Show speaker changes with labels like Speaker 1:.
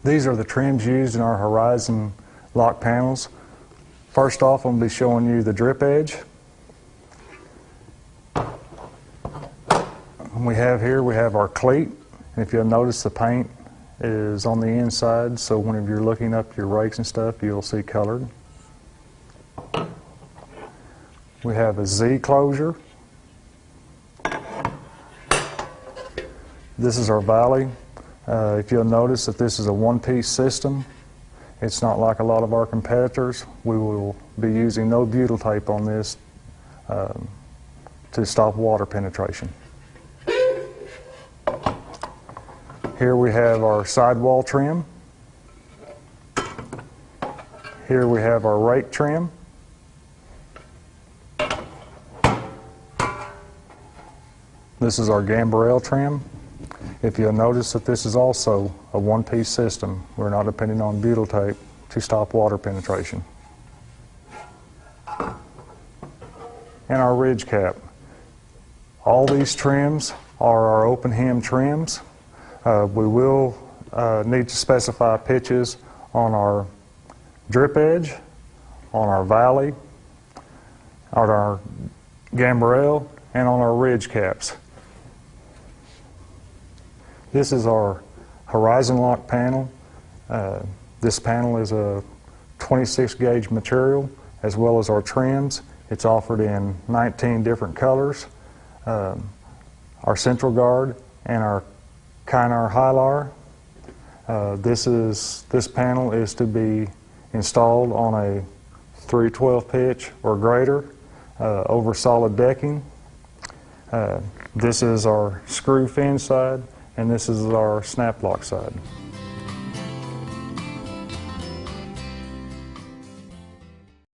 Speaker 1: These are the trims used in our Horizon lock panels. First off, I'm going to be showing you the drip edge. We have our cleat. If you'll notice, the paint is on the inside, so whenever you're looking up your rakes and stuff, you'll see colored. We have a Z closure. This is our valley. If you'll notice that this is a one-piece system, it's not like a lot of our competitors. We will be using no butyl tape on this to stop water penetration. Here we have our sidewall trim. Here we have our rake trim. This is our gambrel trim. If you'll notice that this is also a one-piece system. We're not depending on butyl tape to stop water penetration. And our ridge cap. All these trims are our open hem trims. We will need to specify pitches on our drip edge, on our valley, on our gambrel, and on our ridge caps. This is our Horizon lock panel. This panel is a 26 gauge material, as well as our trims. It's offered in 19 different colors. Our central guard and our Kynar Hylar. This panel is to be installed on a 312 pitch or greater over solid decking. This is our screw fin side, and this is our snap lock side.